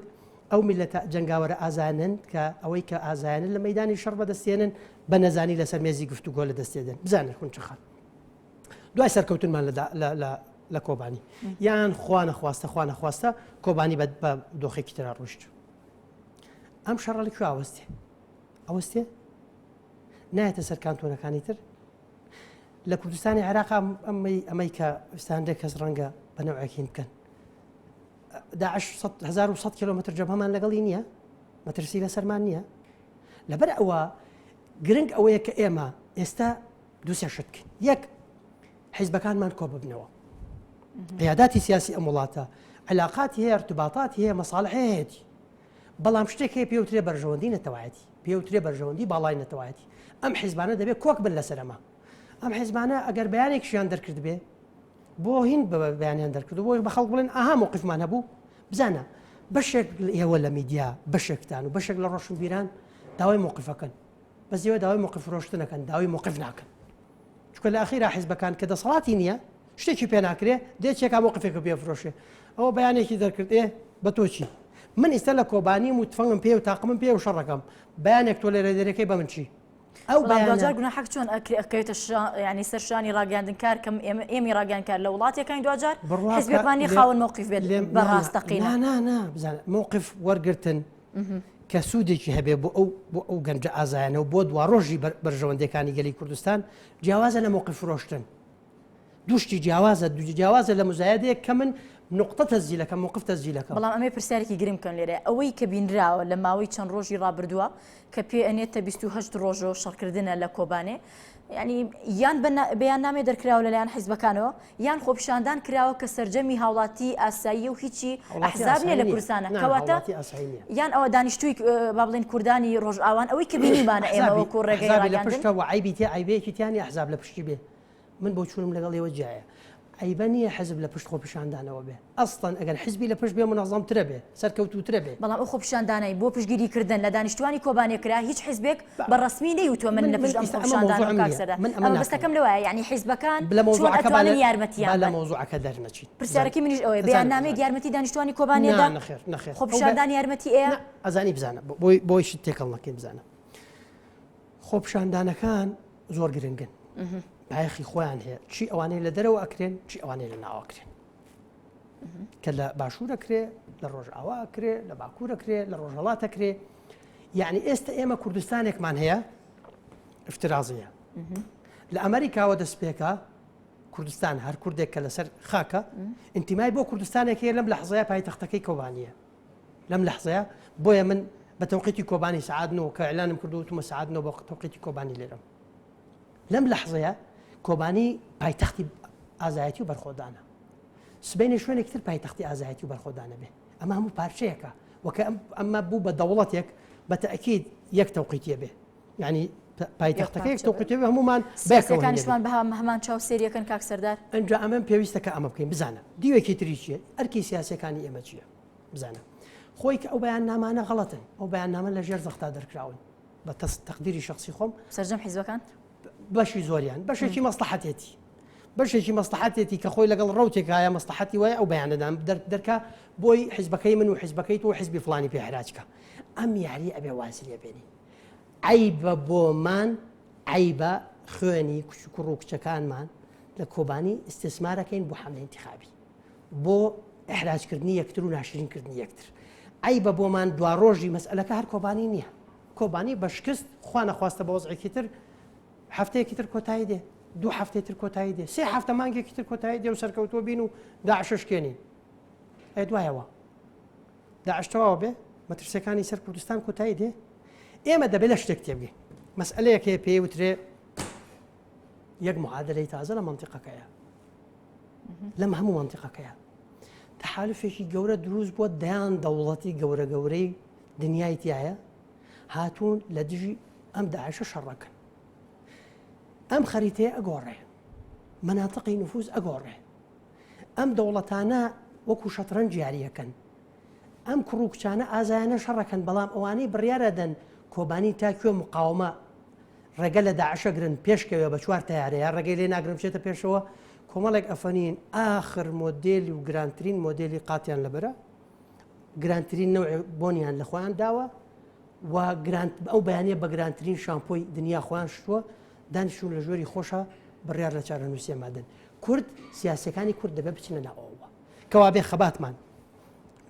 B: ئەو میلەتە جەنگاوەرە ئازانن کە ئەوەی کە ئازانن لە مەیدانی شەڕ بەدەستێنن بە نەزانی لەسەر مێزی گفتوگۆ لە دەستێدن بزانن خون چ خەڵ دوای سەرکەوتنمان لە کۆبانی یان خوا نەخواستە کۆبانی بە دۆخێکی ترا ڕۆشت ئەم شەڕە لەکوێ ئەوەستێ نایەتە سەر کانتۆنەکانی تر لە کوردستانی عێراق ئەمەی کە ئێستاندێک کەس ڕەنگە بە نەوعێکین بکەن داعش 1100 کیلۆمەتر جەبهەمان لەگەڵی نییە مەترسی لەسەرمان نییە لەبەر ئەوە گرنگ ئەوەیە کە ئێمە ئێستا دووسێ شت بکەین یەک حیزبەکانمان کۆ ببنەوە قیاداتی سیاسی ئەم وڵاتە علاقاتی هەیە ارتباطاتی هەیە مەساڵح هەیەتی بەڵام شتێک هەیە پێوترێ بەرژەوەندی نەتەوایەتی پێوترێ بەرژەوەندی باڵای نەتەوایەتی ئەم حیزبانە دەبێت کۆک بن لەسەرەمە ئەم حیزبانە ئەگەر بەیانێکیان دەرکرد بێ بۆ هین بە بەیانیان دەرکرد بۆ بە خەڵک بڵێن ئاها موقفمان هەبوو بزانە بەشێک ئێوە لە میدیا بەشێکتان و بەشێک لە ڕۆشنبیران داوای موقفەکەن بەزیەوە داوای موقف ڕۆشتنەکەن داوای موقف ناکەن چکە لە ئەخیرا حیزبەکان کە دەسەڵاتی نییە شتێکی پێ ناکرێ دێچێکا موقفێکە پێفرۆشێ ئەوە بەیانێکی دەرکرد بە تۆ چی من ئێستا لە کۆبانی و تفەنگم پێ و تاقمم پێ و شەڕەکەم بەیانێک تۆ لێرە دەرەکەی بە من چی
A: ئەو بەجار گوناحەک چۆن ئەکرێتە ینی سەرشانی ڕاگەاندنکار کەم ئێمە ڕاگەاندکار لە وڵاتەکانی دوجار حیزبەکانی خاوەن موقف بێت بەڕاستەقینە
B: بزانە موقف وەرگرتن کە سوودێکی هەبێ بۆ ئەو گەنجە ئازایانە و بۆ دوا ڕۆژی بەرژەوەندەکانی گەلی کوردستان جیاوازە لە موقف فرۆشتن دوشتی جیاوازە لە مزایدەیە کە من نقطە تەزیلەکە موقف تەزیلەکە
A: بەڵام ئەمەی پرسیارێکی گرم بکەن لێرە ئەوەی کە بینراوە لە ماوەی چەند ڕۆژی ڕابردووە کە پێ ئەنێتە 28 ڕۆژەوە شەڕکردنە لە کۆبانێ ینی یان بەیان نامێ دەرکراوە لەلایەن حیزبەکانەوە یان خۆپیشاندان کراوە کە سەرجەمی هاوڵاتی ئاسایی و هیچی ئەحزاب نیە لە کوردستانە کەواتە یان ئەوە دانیشتووی با بڵێن کوردانی ڕۆژئاوان ئەوەی کە بینیمانە ئێمە وەکو ڕێگەی ڕاگەاندن
B: عیبی تێ عیبەیەکی تیانی ئەحزاب لە پشتی بێ من بۆ چوونم لەگەڵ ئێوە جایە عیبە نییە حزب لە پشت خۆپیشاندانەوە بێ ئەسڵەن ئەگەر حزبی لە پشت بێ منەظەمترە بێ سەرکەوتووترە بێ
A: بەڵام ئەو خۆپیشاندانەی بۆ پشتگیریکردن لە دانیشتوانی کۆبانێکرا هیچ حزبێک بەڕسمی نەیوتوە من لە پشت ئەم خۆپیشاندانە کارسەدا ئەمە بەستەکەم لەوایە یعنی حیزبەکان چۆن ئەتوانن یارمەتیان
B: لە مۆزوعەکە دەرنەچین
A: پرسیارەکەی منیش ئەوەیە بەیاننامەیەک یارمەتی دانیشتوانی کۆبانێدا
B: نەخێر
A: خۆپیشاندان یارمەتی ئەیە
B: ئەزانی بزانە بۆی شت تێکەڵ نەکەین بزانە خۆپیشاندانەکان زۆر گرنگن باەخی خۆیان هەیە چی ئەوانەی لە دەرەوە ئەکرێن چی ئەوانەی لە ناوەکرێن کە لە باشوورەکرێ لە ڕۆژئاواکرێ لە باکوورەکرێ لە ڕۆژهەڵاتەکرێ یعنی ئێستا ئێمە کوردستانێکمان هەیە افترازیە لە ئەمریکاوە دەستپێکە کوردستان هەر کوردێک کە لەسەر خاکە ئینتیمای بۆ کوردستانێک هەیە لەم لەحزەیە پایتەختەکەی کۆبانیە لەم لەحزەیە بۆیە من بە تەوقیتی کۆبانی سعادنەوە کە ئەعلانم کردو وتمە سعادنەوە بە تەوقیتی کۆبانی لێرەم لەم لەحزەیە کۆبانی پایتەختی ئازایەتی و بەرخۆدانە سبەینە شوێنێک تر پایتەختی ئازایەتی و بەرخۆدانە بێ ئەمە هەموو پارچەیەکە وەکە ئەمە بوو بە دەوڵەتێک بتأكيد يك توقيتية به يعني پایتەختەکە یەک تووقیتەوە هەمومان
A: سیاسەکانیشمان بە هەمان چاو سێریەکەن کاک سەردار
B: ئەنجا ئەمەم پێویستەکە ئەمە بکەین بزانە دیوێکی تری چیە ئەرکی سیاسەکانی ئێمە چییە بزانە خۆی کە ئەو بەیان نامانە غەڵەتن ئەو بەیان نامە لە ژێر زەختا دەرکراون بە تەقدیری شخصی خۆم
A: سەرجەم حیزبەکان
B: بەشی زۆریان بەشێکی مەسلحەتێتی بەشێکی مەسلحەتێتی کە خۆی لەگەڵ ڕوتێکایە مەسلحەتی وایە ئەو بەیانەدان دەرکا بۆی حیزبەکەی من و حیزبەکەی تۆ حیزبی فڵانی پێ حراجکە ئەم یاری ئەبێ وازریە بێنی عیبە بۆمان عیبە خوێنی کوچ و کچەکانمان لە کۆبانی ئیسtisمارەکەین بۆ حەملە ئینتیخابی بۆ ئەحراجکردنی یەکتر و ناشرینکردنی یەکتر عیبە بۆمان دوا ڕۆژی مەسئلەکە هەر کۆبانی نییە کۆبانی بە شکست خوا نەخواستە بە وەزعێکی تر هەفتەیەکی تر کۆتایی دێ دوو هەفتەی تر کۆتایی دێ سێ هەفتە مانگێکی تر کۆتایی دێ و سەرکەوتووە بین و داعش شکێنین ئەی دوایەوە داعش تەواوە بێ مەترسیەکانی سەر کوردستان کۆتایی دێ ئێمە دەبێت لە شتێک تێبگەین مەسئلەیەکێ پێی وترێ یەک معادلەی تازە لە منتیقەکەیە لەم هەموو منتیقەکەیە تەحالفێکی گەورە دروست بووە دەیان دەوڵەتی گەورە گەورەی دنیای تایە هاتوون لە دژی ئەم داعشە شەڕەکەن ئەم خەریتەیە ئەگۆڕێ مەناتقی نفوس ئەگۆڕێ ئەم دەوڵەتانە وەکو شەترەنج یاریەکەن ئەم کوڕووکچانە ئازایانە شەڕەکەن بەڵام ئەوانەی بڕیارەدەن کۆبانی تاکوێ مقاومە ڕێگە لە داعشەگرن پێشکەوێ بە چوار تیارە یا ڕێگەی لێ ناگرم بچێتە پێشەوە کۆمەڵێک ئەفەنین ئاخر مۆدێلی و گرانترین مۆدێلی قاتیان لەبەرە گرانترین نەوع بۆنیان لە خۆیان داوە و ئەو بەیانێ بە گرانترین شامپۆی دنیا خۆیان شتووە دانیشتون لە ژۆری خۆشە بڕیار لە چارەنووسێ مادن کورد سیاسەکانی کورد دەبێت بچنە ناوەوە کەوا بێ خەباتمان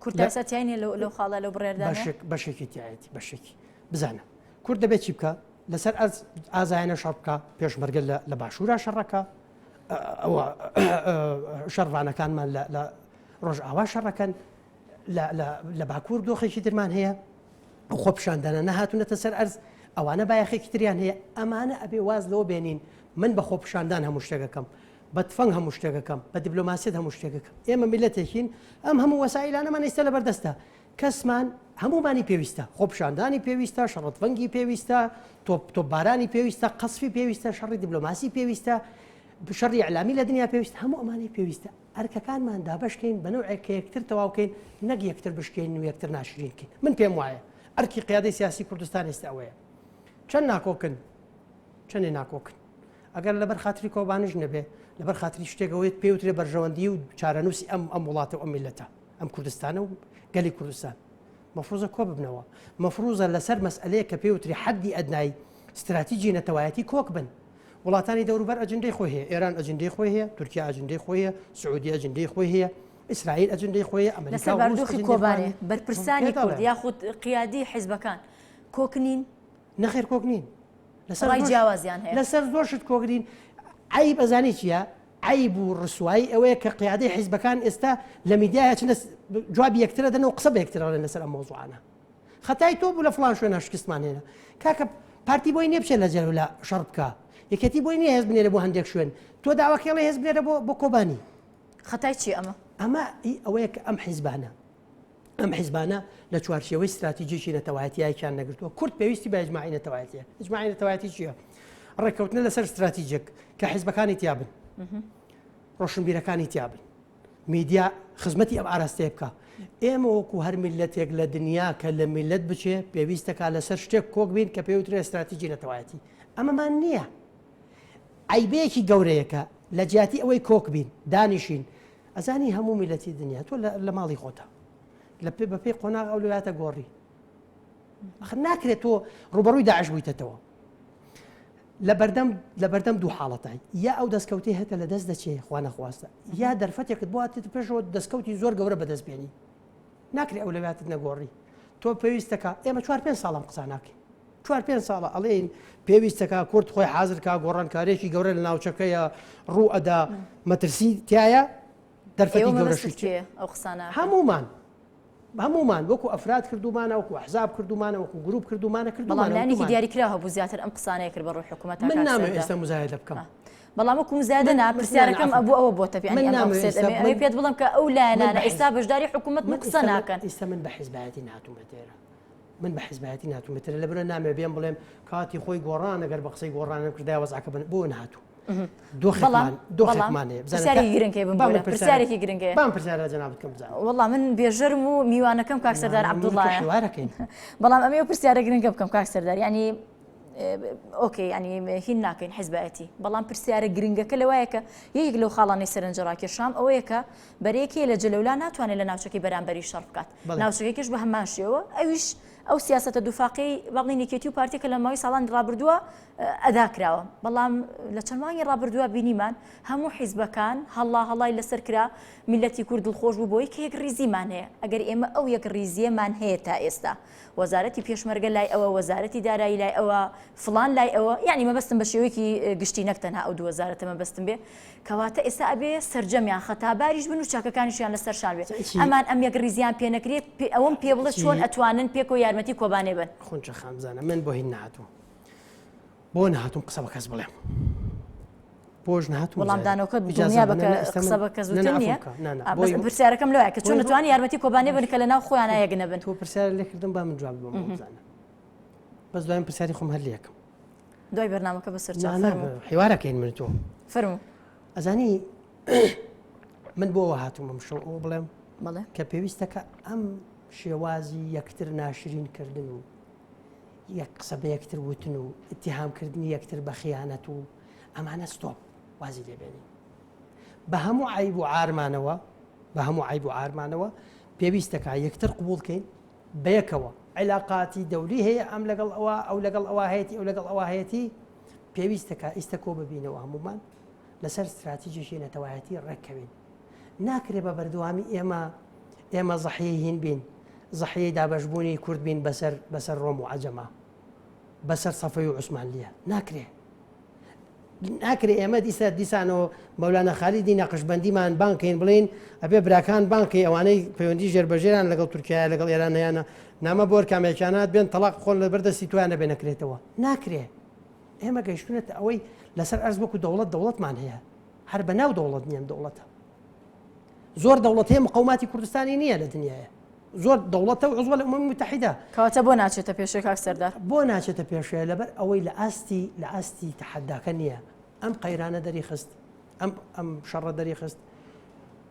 A: کورد ئاساتیانی لەو خاڵە لەو بڕێردانە
B: بەشێکی تایەتی بەشێکی بزانە کورد دەبێت چی بکە لەسەر ئازایانە شەڕ بکە پێشمەرگە لە باشوورە شەڕەکە ئەوە شەڕوانەکانمان لە ڕۆژئاوا شەڕەکەن لە باکوور دۆخێکی درمان هەیە ئەو خۆپیشاندانە نەهاتوونەتە سەر ئەرز ئەوانە بایەخێکی تریان هەیە ئەمانە ئەبێ واز لەوە بێنین من بە خۆپیشاندان هەموو شتێکەکەم بە تفەنگ هەموو شتێکەکەم بە دیبلۆماسیەت هەموو شتێکەکەم ئێمە میلەتێکین ئەم هەموو وەسایلانەمان ئێستا لەبەردەستە کەسمان هەمومانی پێویستە خۆپیشاندانی پێویستە شەڕەتفەنگی پێویستە تۆپبارانی پێویستە قەسفی پێویستە شەڕی دیبلۆماسی پێویستە شەڕی ئەعلامی لە دنیا پێویستە هەموو ئەمانەی پێویستە ئەرکەکانمان دابەشکەین بە نەوعێک کە یەکتر تەواوکەین نەک یەکتر بشکێن و یەکتر ناشرینکەین من پێم وایە ئەرکی قیادەی سیاسی کوردستان ئێستا ئەوەیە چەند ناکۆکن چەندێ ناکۆکن ئەگەر لەبەر خاتری کۆبانش نەبێ لەبەر خاتری شتێکەوەیت پێوترێ بەرژەوەندی و چارەنووسی ئەم وڵاتە و ئەم میلەتە ئەم کوردستانە و گەلی کوردستان مەفروزە کۆ ببنەوە مەفروزە لەسەر مەسئلەیە کە پێوتری حەدی ئەدنای استراتیجی نەتەوایەتی کۆک بن وڵاتانی دەوروبەر ئەجندەی خۆی هەیە ئێران ئەجندەی خۆی هەیە تورکیا ئەجندەی خۆی هەیە سعودی ئەجندەی خۆی هەیە ئیسرائیل ئەجندەی خۆی ئەمریکا
A: لەسەر بەردۆخی کۆبانێ بەرپرسانی کورد یاخود قیادی حیزبەکان کۆکنین
B: نەخێر کۆکنین
A: لەسەر جیاوازیان هەیە
B: لەسەر زۆرشت کۆگرین عیب ئەزانی چییە عیب و ڕسوایی ئەوەیە کە قیادەی حیزبەکان ئێستا لە میدیایە چنە جوابی یەکترە دەنەوە قسە بە یەکترەڵێن لەسەر ئەم مۆزوعانە خەتای تۆ بوو لە فڵان شوێنە شکستمان هێنا کاکە پارتی بۆی نییە بچێت لە جەرەوە لە شەڕ بکە یەکەتی بۆی نییە هێز بنێرە بۆ هەندێک شوێن تۆ داواکێڵی هێز بنێرە بۆ کۆبانی
A: خەتای چی
B: ئەمە ئەوەیە کە ئەم حیزبانە لە چوارچێوەی استراتیجیکی نەتەوایەتیایان نەگرتووە کورد پێویستی بە ئیجماعی نەتەوایەتیە ئیجماعی نەتەوایەتی چییە ڕێککەوتنە لەسەر استراتیجێک کە حیزبەکانی تیابن ڕۆشنبیرەکانی تیابن میدیا خزمەتی ئەم ئاراستەیە بکە ئێمە وەکو هەر میلەتێک لە دنیا کە لە میلەت بچێ پێویستەکە لەسەر شتێک کۆک بین کە پێوترێ استراتیجی نەتەوایەتی ئەمەمان نییە عیبەیەکی گەورەیەکە لە جیاتی ئەوەی کۆک بین دانیشین ئەزانی هەموو میلەتی دنیا تۆ لە ماڵی خۆتە بە پێی قۆناغ ئەو لەواتە گۆڕی ئەخر ناکرێت تۆ ڕوبەڕووی داعش بوویتەوە لە بەردەم دوو حاڵەتای یا ئەو دەستکەوتی هەتە لە دەست دەچێ خوا نەخواستە یا دەرفەتێکت بواتێت پێشەوە دەستکەوتی زۆر گەورە بەدەستبێنی ناکرێت ئەو لەواتت نەگۆڕی تۆ پێویستەکە ئێمە 4-5 ساڵم قسە ناکەین 4-5 ساڵە ئەڵێن پێویستەکە کورد خۆی حازرکە گۆڕانکارێکی گەورە لە ناوچەکەیە ڕوو ئەدا مەترسی تایە دەرفەتی گەورەشی
A: ئەو قسانە
B: هەمومان وەکو ئەفراد کردومانە وەکو ئەحزاب کردومانە وەکو گروپ کردومانە
A: بەڵاملایەنێکی دیاریکراوە هەبوو زیاتر ئەم قسانەیە کرد بە ڕووی حکوومەت
B: من نامەوێت ئێستا مزایدە بکەم
A: بەڵام وەکو مزایدە نا پرسیارەکەم ئەبوو ئەوە بۆتە ئەمێ پێت بڵم کە ئەو لایەنانە ئێستا بەشداری حکوومەت قسە ناکەن
B: ئێستا من بە حیزبایەتی نهاتوومە تێرە من بە حیزبایەتی ناتوومێتە لە برە نامێ بێم بڵێم کاتی خۆی گۆڕان ئەگەر بە قسەی گۆڕانە کردای وەزعکە بن بۆ نهاتوو دۆخێکمانەیە
A: پرسیارێکی گرنگی بم پرسیارێکی گرنگی
B: بام پرسیارە جەناب بکەم بزانم
A: وەڵام من بێژەرم و میوانەکەم کاک سەردار عەبدوڵڵایە
B: حوارەکەین
A: بەڵام ئەمێ پرسیارە گرنگە بکەم کاک سەردار یعنی ئۆکێ ینی هین ناکەین حیزبایەتی بەڵام پرسیارە گرنگەکە لەوایە کە یەک لەو خاڵانەی سەرنجڕاکێشام ئەوەیە کە بەرەیەکی لە جلەولا ناتوانێت لە ناوچەکەی بەرامبەری شەڕ بکات ناوچەکەیش بە هەمان شێوە ئەویش ئەو سیاسەتە دووفاقی باڵی نێکێتی و پارتێکە لە ماوەی ساڵان ڕابردووە ئەدا کراوە بەڵام لە چەند مانگی ڕابردووە بینیمان هەموو حیزبەکان هەڵای لەسەر کرا میلەتی کورد دڵخۆش بوو بۆی کە یەک ڕیزیمان هەیە ئەگەر ئێمە ئەو یەک ڕیزیەمان هەیە تا ئێستا وەزارەتی پێشمەرگە لای ئەوە وەزارەتی دارایی لای ئەوە فڵان لای ئەوە یعنی مەبەستم بە شێوەیەکی گشتی نەک تەنها ئەو دوو وەزارەتە مەبەستم بێ کەواتە ئێستا ئەبێ سەرجەمیان خەتاباریش بن و چاکەکانیشیان لەسەر شان بێ ئەمان ئەم یەک ڕیزیان پێ نەکرێت ئەوەم پێ بڵێ چۆن ئەتوانن پێکەوە یارمەتی کۆبانێ بن
B: خۆنچە خامزانە من بۆ هین نهاتوو بۆ نهاتوم قسە بە کەس بڵێم بۆش نهاتوم
A: وەڵام دانەوەکە دنیا بە قسە بە کەس زووتر نییە پرسیارەکەم لەوەیە کە چۆن ئەتوانن یارمەتی کۆبانێ بن کە لە ناو خۆیان یەک نەبن
B: تۆ پرسیار لێکردم با من جواب بم بزانم بەس دوایین پرسیاری خۆم هەر لێکم
A: دوای بەرنامەکە بەسەر
B: حیوارەکەین من تۆ
A: فەرموو
B: ئەزانی من بۆ هاتوومە شەو ئەو بڵێم
A: بەڵێ
B: کە پێویستەکە ئەم شێوازی یەکتر ناشرینکردن و یەک قسە بە یەکتر وتن و ئتیهامکردنی یەکتر بە خیانەت و ئەمانە ستۆپ وازی لێبێنین بە هەموو عیب و عارمانەوە پێویستەکە یەکتر قبولکەین بەیەکەوە علاقاتی دەوری هەیە ئەم لەگەڵ ئەوە ئەو لەگەڵ ئەوە هەیەی ئەو لەگەڵ ئەوە هەیەی پێویستەکە ئیستا کۆ ببینەوە هەمومان لەسەر استراتیژیشی نەتەوایەتی ڕێککەوین ناکرێ بە بەردەوامی ئێمە زەحیەی هین بین زەحیەی دابەشبوونی کورد بین بەسەر ڕۆم و عەجەما بەسەر سەفەی و عوسمانلیە ناکرێ ئێمە دیسانەوە مەولانە خالیدی نەقشبەندیمان بانکەین بڵین ئەبێ براکان بانکی ئەوانەی پەیوەندی ژێربەژێران لەگەڵ تورکیای لەگەڵ ئێرانیانە نامە بۆر کامێکانات بێن تەلاق خۆن لە بەردەستی توانە بێ نەکرێتەوە ناکرێ ئێمە گەیشتونێت ئەوەی لەسەر ئەرز وەکو دەوڵەتمان هەیە هەر بە ناو دەوڵەت نییە دەوڵەتە زۆر دەوڵەت هەیە مقاوماتی کوردستانی نییە لە دنیاە زۆر دەوڵەتە و عزوە لە ئومەمی متحیدە
A: کەواتە بۆ ناچێتە پێشەوەی کاک سەردار
B: بۆ ناچێتە پێشەوە لەبەر ئەوەی لە ئاستی تەحەداکە نییە ئەم قەیرانە دەریخست ئەم شەڕە دەریخست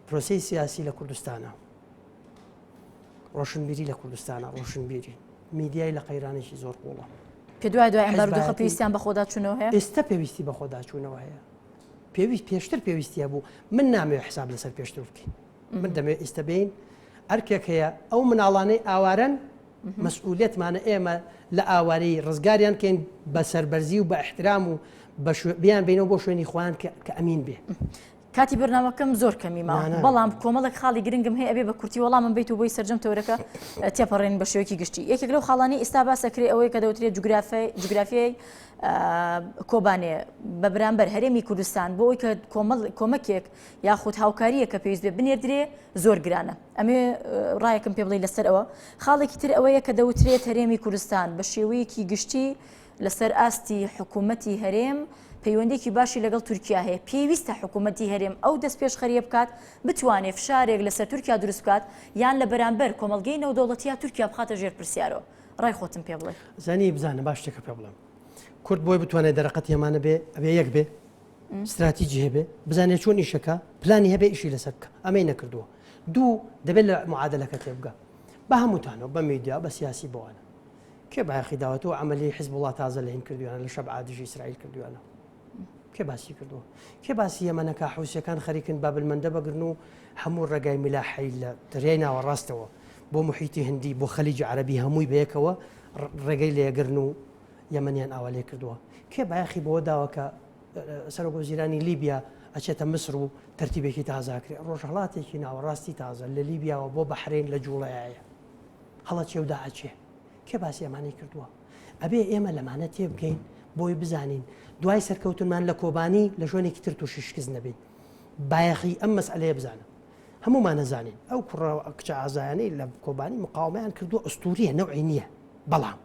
B: پرۆسەی سیاسی لە کوردستانە ڕۆشنبیری لە کوردستانە ڕۆشنبیری میدیای لە قەیرانێکی زۆر قوڵە
A: پێ دوای ئەم بەردوخە پێویستیان بە خۆدا چوونەوە هەیە
B: ئێستا پێویستی بە خۆدا چوونەوە هەیە پێشتر پێویستیە بوو من نامەوێت حساب لەسەر پێشتر بکەین من دەمەوێت ئێستا بین ئەرکێک هەیە ئەو مناڵانەی ئاوارن مەسئولیەتمانە ئێمە لە ئاواری ڕزگاریان کەین بە سەربەرزی و بە احترام و بیان بینەوە بۆ شوێنی خوان کە ئەمین بێ
A: کاتی بەرنامەکەم زۆر کەمی ماوە بەڵام کۆمەڵێک خاڵی گرنگم هەیە ئەبێ بە کورتی وەڵامم بیت و بۆی سەرجەم تەورەکە تێپەڕێن بە شێوەیەکی گشتی یەکێک لەو خاڵانی ئێستا باسەکرێ ئەوەی کە دەوترێت جوگرافیای کۆبانێ بە بەرامبەر هەرێمی کوردستان بۆ ئەوی کە کۆمەکێک یاخود هاوکاریە کە پێویست بێ بنێردرێ زۆر گرانە ئەمێ ڕایەکم پێ بڵێ لەسەر ئەوە خاڵێکی تر ئەوەیە کە دەوترێت هەرێمی کوردستان بە شێوەیەکی گشتی لەسەر ئاستی حکوومەتی هەرێم پەیوەندێکی باشی لەگەڵ تورکیا هەیە پێویستە حکوومەتی هەرێم ئەو دەست پێش خەریە بکات بتوانێت فشارێک لەسەر تورکیا دروست بکات یان لە بەرامبەر کۆمەلگەی نەودەوڵەتیە تورکیا بخاتە ژێر پرسیارەوە ڕای خۆتم پێ بڵێ
B: زانی بزانە باش شتێکە پێ بڵێم کورد بۆی بتوانێت دەرەقەت هێمانە بێ ئەبێ یەک بێ استراتیجی هەبێ بزانێت چۆن ئیشەکە پلانی هەبێ ئیشی لەسەر بکە ئەمەی نەکردووە دوو دەبێت لە معادلەکە تێبگە بە هەمووتانەوە بە میدیا بە سیاسی بۆوانە کێ باخی داوەتەوە عملی حیزب الله تازە لە هین کردویانە لە شەب عادژی ئیسرائیل کردویانە کێ باسی کردووە کێ باسی ئەمەنەکە حوسەکان خەریکن بابلمەندە بەگرن و هەموو ڕێگای ملاحی لە دەریای ناوەڕاستەوە بۆ محیتی هەندی بۆ خەلیج عەرەبی هەمووی بەیەکەوە ڕێگەی لێگرن و یەمەنیان ئاوا لێ کردووە کێ باخی بۆ داوە کە سەرۆکوەزیرانی لیبیا ئەچێتە مسر و تەرتیبێکی تازاکرێ ڕۆژهەڵاتێکی ناوەڕاستی تازە لە لیبیاوە بۆ بەحرین لە جوڵەیە هەڵە چێودا ئەچێ کێ باسی ئەمانەی کردووە ئەبێ ئێمە لەمانە تێبگەین بۆی بزانین دوای سەرکەوتنمان لە کۆبانی لە ژوێنێکی تر تووشی شکست نەبین بایەخی ئەم مەسئلەیە بزانن هەمومان نەزانین ئەو کوڕە کچە ئازایانەی لە کۆبانی مقاومەیان کردووە ئوستوریە نەوعی نییە بەڵام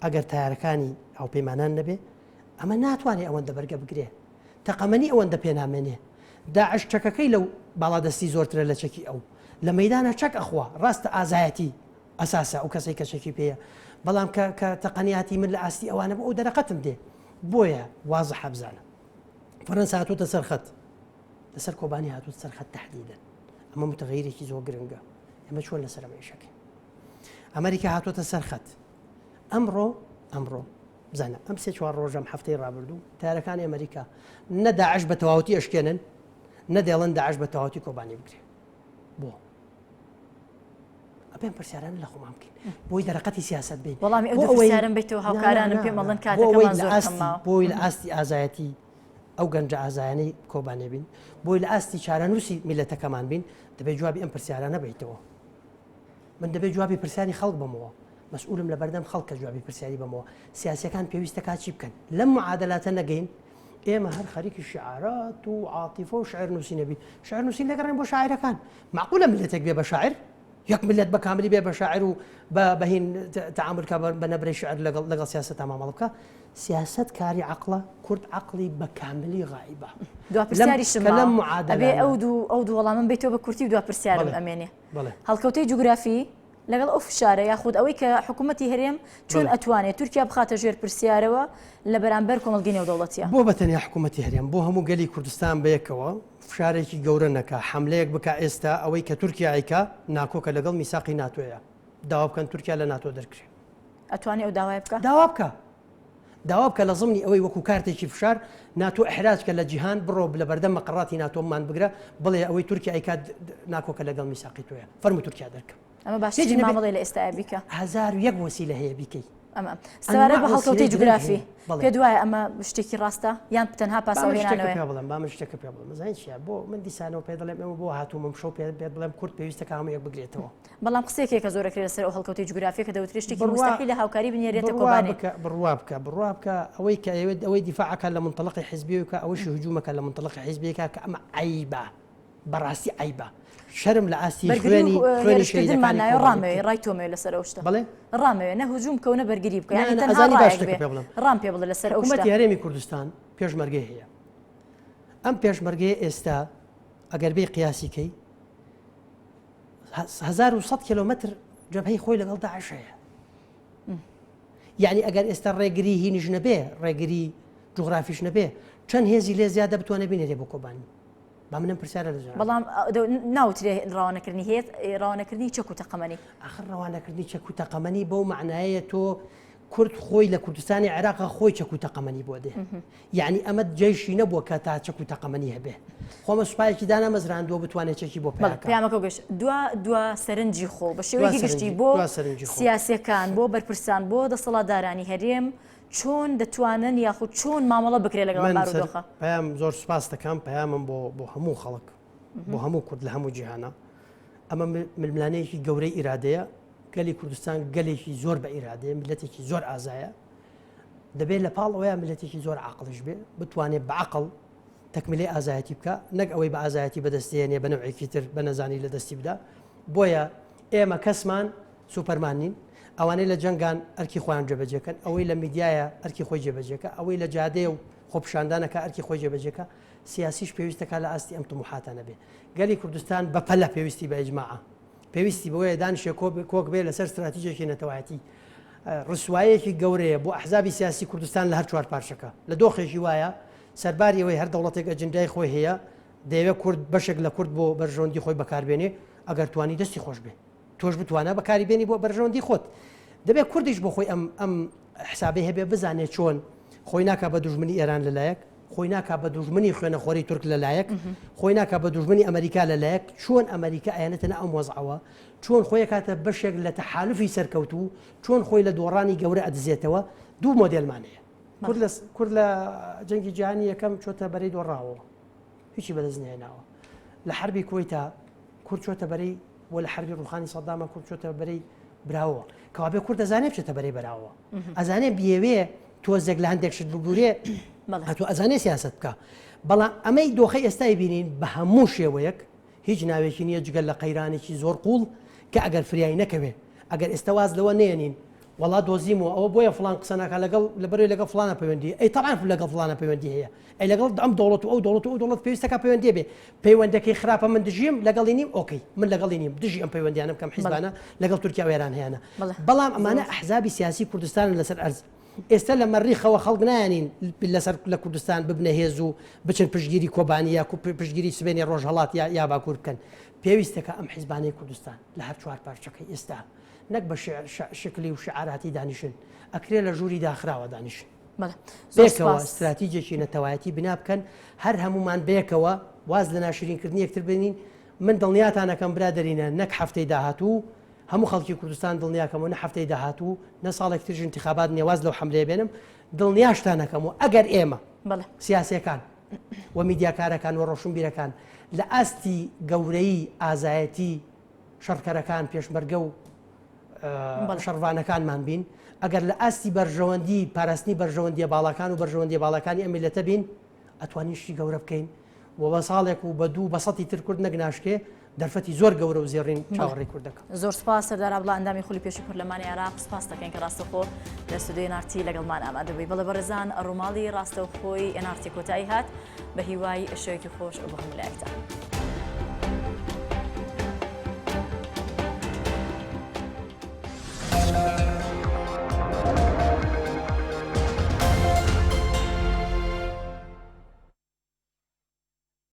B: ئەگەر تایارەکانی هاوپەیمانان نەبێ ئەمە ناتوانێت ئەوەندە بەرگە بگرێ تەقەمەنی ئەوەندە پێنامێنێ داعش چەکەکەی لەو باڵادەستی زۆرترە لە چەکی ئەو لە مەیدانە چەک ئەخوا ڕاستە ئازایەتی ئەساسە ئەو کەسێک کەشێکی پێەیە بەڵام کە تەقەنیاتی من لە ئاستی ئەوانە بۆ ئەو دەرەقەتم دێ بۆیە وازە حەبزانە فەرەنسا هاتووتە سەرخەت لەسەر کۆبانی هاتووت سەرخەت تەحدیدەن ئەمە متغیرێکی زۆر گرنگە ئەمە چۆن لەسەر ئەمەیشەکەین ئەمریکا هاتووتە سەرخەت ئەمڕۆ بزانە ئەم سێ چوار ڕۆژەم هەفتەی ڕابردوو تارەکانی ئەمریکا نە داعش بە تەواوەتی ئەشکێنن نەدێڵن داعش بە تەواوەتی کۆبانی بگرێ بۆ ئەبێن پرسیاران لە خۆمان بکەین بۆی دەرەقەتی سیاست بین
A: وەڵامی ئەو پرسیارم بێتەوە هاوکارانم پێم مەڵەن کاتەکەمان زۆر کەمماوە
B: بۆی لە ئاستی ئازایەتی ئەو گەنجە ئازایانەی کۆبانێ بین بۆی لە ئاستی چارەنووسی میلەتەکەمان بین دەبێت جوابی ئەم پرسیارانە بیتەوە من دەبێت جوابی پرسیاری خەڵک بمەوە مەسئولم لە بەردەم خەڵکە جوابی پرسیاری بمەوە سیاسەکان پێویستە کاچی بکەن لەم معادلاتە نەگەین ئێمە هەر خەریکی شعارات و عاتیفە و شعر نووسی نەبی شعر نووسی نەگەڕێن بۆ شاعرەکان معقولە ملەتێک بێ بە شاعر یەک ملت بە کاملی بێ بە شاعر و بەهین تعاملکە بە نەبرەی شعر لەگەڵ سیاسەت مامەڵ بکە سیاست کاری عقلە کورد عقلی بە کاملی غایبە
A: دوا پرسیاریشم ئەبێ ئەو دوو وەڵامم بێتەوە بە کورتی و دوا پرسیارم ئەمێنێ هەڵکەوتەی جوگرافی لەگەڵ ئەو فشارە یاخود ئەوەی کە حکوومەتی هەرێم چۆن ئەتوانێت تورکیا بخاتە ژێر پرسیارەوە لە بەرامبەر کۆمەڵگەی نێودەوڵەتیە
B: بۆ بەتەنیا حکوومەتی هەرێم بۆ هەموو گەلی کوردستان بەیەکەوە فشارێکی گەورە نەکە حملەیەک بکە ئێستا ئەوەی کە تورکیا ئایکا ناکۆکە لەگەڵ میساقی ناتۆیە داوا بکەن تورکیا لە ناتۆ دەرکرێت
A: ئەتوانێت ئەو داوای بکە
B: داوا بکە لە زمانی ئەوەی وەکو کارتێکی فشار ناتۆ ئەحراجکە لە جیهان بڕۆ لە بەردەم مەقڕاتی ناتۆمان بگرە بڵێ ئەوەی تورکیا ئایکا ناکۆکە لەگەڵ میساقی تۆیە فەرمووی تورکیا دەرکە
A: ئەمە باشی مامەڵی لە ئێستا بیکە
B: 1001 وەسیلە هەیە بیکەی
A: ئەمە سەوارە بە هەڵکەوتەی جوگرافی پێ دوایە ئەمە شتێکی ڕاستە یان تەنها پاسەوهێنانەوە
B: بڵێم با من شتێکە پێ بڵێم زانین چیە بۆ من دیسانەوە پێ دەڵێم ئەمە بۆ هاتوومم شەو پێ بڵێم کورد پێویستە هەموو یەک بگرێتەوە
A: بەڵام قسێکێکە زۆرەکرێت لەسەر ئەو هەڵکەوتەی جوگرافی کە دەوترێت شتێکی مستەحیل لە هاوکاری بنێرێتە کۆبانێ
B: بڕوا بکە ئەوەی کە ئەوەی دیفاعەکە لە منطلقی حیزبیەکە ئەوەشی هجوومەکە لە منطلقی حیزبیەکە کە ئەمە عیبە بەڕاستی عیبە شرم لە ئاستی خوێنی
A: شەیدەکانی ڕامەوێ ڕای تۆمەوێ لەسەر ئەو شتە
B: بڵێ
A: ڕامەوێ نە هجووم کەونە بەرگری بکە یعنی تەنها ڕام پێ بڵێ لەسەر ئەو شتە
B: حکوومەتی هەرێمی کوردستان پێشمەرگەی هەیە ئەم پێشمەرگەی ئێستا ئەگەر بێ قیاسیکەی 1100 کیلومتر جەبهەی خۆی لەگەڵ داعش هەیە یعنی ئەگەر ئێستا ڕێگری هینیش نەبێ ڕێگری جوغرافیش نەبێ چەند هێزی لێ زیادە بتوانە بینێرێ بۆ کۆبانی با منم پرسیارە لەژێر
A: بەڵام ناوترێ ڕاوانەکردنی هەیە ڕاوانەکردنی چەک و تەقەمەنی
B: ئاخر ڕاوانەکردنی چەک و تەقەمەنی بەو معنایە تۆ کورد خۆی لە کوردستانی عێراق خۆی چەک و تەقەمەنی بۆ دێ یعنی ئەمە جێشی نەبووە کە تا چەک و تەقەمەنی هەبێ خۆمە سوپایەکی دانا مەزراندووە بتوانێت چەکی بۆ
A: پەیامەکە گەشت دوا سەرنجی خۆ بە شێوەیەکی گشتی بۆ سیاسیەکان بۆ بەرپرسان بۆ دەسەڵاتدارانی هەرێم چۆن دەتوانن یاخود چۆن مامەڵە بکرێت لەگەڵ بارودۆخە
B: پەیام زۆر سوپاس دەکەم پەیامم بۆ هەموو خەڵک بۆ هەموو کورد لە هەموو جیهانە ئەمە ململانەیەکی گەورەی ئیرادەیە گەلی کوردستان گەلێکی زۆر بە ئیرادەیە ملەتێکی زۆر ئازایە دەبێت لە پاڵ ئەوەیە ملەتێکی زۆر عاقڵش بێ بتوانێت بە عەقڵ تەکمیلەی ئازایەتی بکە نەک ئەوەی بە ئازایەتی بەدەستێنێ بە نەوعێکی تر بە نەزانی لە دەستی بدا بۆیە ئێمە کەسمان سوپەرمان نین ئەوانەی لە جەنگان ئەرکی خۆیان جێبەجێکەن ئەوەی لە میدیایە ئەرکی خۆی جێبەجێکە ئەوەی لە جادێ و خۆپشاندانەکە ئەرکی خۆی جێبەجێکە سیاسیش پێویستەکە لە ئاستی ئەم طموحاتانە بێ گەلی کوردستان بەپەلە پێویستی بە ئیجماعە پێویستی بەوەیە دانیشێ کۆک بێ لەسەر استراتیژێکی نەتەوایەتی ڕسوایەکی گەورەیە بۆ ئەحزابی سیاسی کوردستان لە هەر چوار پارچەکە لە دۆخێکی وایە سەرباری ئەوەی هەر دەوڵەتێک ئەجندای خۆی هەیە دەیەوێت کورد بەشێک لە کورد بۆ بەرژەوەندی خۆی بەکاربێنێ ئەگەر توانی دەستی خۆش بێ تۆش بتوانە بەکاری بێنی بۆ بەرژەوەندی خۆت دەبێت کوردیش بۆ خۆی ئەم حسابی هەبێ بزانێت چۆن خۆی ناکە بە دوژمنی ئێران لەلایەک خۆی ناکە بە دوژمنی خوێنەخۆری تورک لەلایەک خۆی ناکە بە دوژمنی ئەمریکا لەلایەک چۆن ئەمریکا ئاەتەنە ئەم وەزعەوە چۆن خۆی کاتە بەشێک لە تەحالفی سەرکەوتو چۆن خۆی لە دۆڕانی گەورە ئەدزێتەوە دوو مۆدێلمانەیە کورد لە جەنگی جیهانی یەکەم چۆتە بەرەی دۆڕاوەوە هیچی بەدەست نهێناوە لە حربی کۆیتا کورد چۆتە بەرەی وە لە حربی ڕوخانی سەدامە کورد چۆتە بەرەی براوە کەوابێ کورد دەزانێت بچێتە بەرەی بەراوە ئەزانێ بێوێ تۆزێک لە هەندێک شت بگورێ هەتوو ئەزانێ سیاست بکە بەڵام ئەمەی دۆخەی ئێستای بینین بە هەموو شێوەیەک هیچ ناوێکی نییە جگەل لە قەیرانێکی زۆر قوڵ کە ئەگەر فریایی نەکەوێ ئەگەر ئێستا واز لەوە نێنین وڵا دۆزیمەوە ئەوە بۆیە فلان قسەناکە لەبەرەوەی لەگەڵ فلانە پەیوەندی ئەی تەعاان لەگەڵ فلانە پەیوەندی هەیە ئەی لەگەڵ ئەم دەوڵەت و ئەو دەوڵەت و دەوڵەت پێویستەکە پەیوەندی بێ پەیوەندەکەی خراپە من دژیم لەگەڵی نیم ئۆکەی من لەگەڵی نیم دژی ئەم پەیوەندیانە بکەم حیزبانە لەگەڵ تورکیا و ئێران هەیەە بەڵام ئەمانە ئەحزابی سیاسی کوردستان لەسەر ئەرز ئێستا لە مەریخەوە خەڵک نایانین لەسەر لە کوردستان ببنە هێز و بچن پشتگیری کۆبانیا و پشتگیری سبێنی ڕۆژهڵات یا باکوور بکەن پێویستەکە ئەم حیزبانەی کوردستان لە هەر چوار پارچەکەی ئێستا نەک بە شکلی و شعاراتی دانیشن ئەکرێ لە ژووری داخراوە دانیشن بێکەوە استراتیجێکی نەتەوایەتی بنا بکەن هەر هەمومان بێکەوە واز لە ناشرینکردنی یەکتر بینین من دڵنیاتانەکەم برادەرینە نەک هەفتەی داهاتوو هەموو خەڵکی کوردستان دڵنیاکەمەوە نە هەفتەی داهاتوو نە ساڵێک ترژ انتخابات نێواز لەو حملەیە بێنم دڵنیاشتانەکەم و ئەگەر ئێمە سیاسیەکان و میدیاکارەکان و ڕۆشنبیرەکان لە ئاستی گەورەی ئازایەتی شەڕکەرەکان پێشمەرگە و شەڕوانەکانمان بین ئەگەر لە ئاستی بەرژەوەندی پاراستنی بەرژەوەندیە باڵەکان و بەرژەوەندی باڵەکانی ئەمیلەتە بین ئەتوانیشتی گەورە بکەین و بە ساڵێک و بە دوو بە سەتی تر کورد نەگناشکێ دەرفەتی زۆر گەورە و زێڕین چاوەڕێی کوردەکە
A: زۆر سپاس سەردار عەبدوڵڵا ئەندامی خولی پێشی پەرلەمانی عێراق سپاس دەکەین کە ڕاستەوخۆ لە ستودیۆی NRT لەگەڵمان ئامادەبووی بەڵێ بەڕێزان ڕووماڵی ڕاستەوخۆی NRT کۆتایی هات بە هیوای شەوێکی خۆش بە هەموو لایەکتان.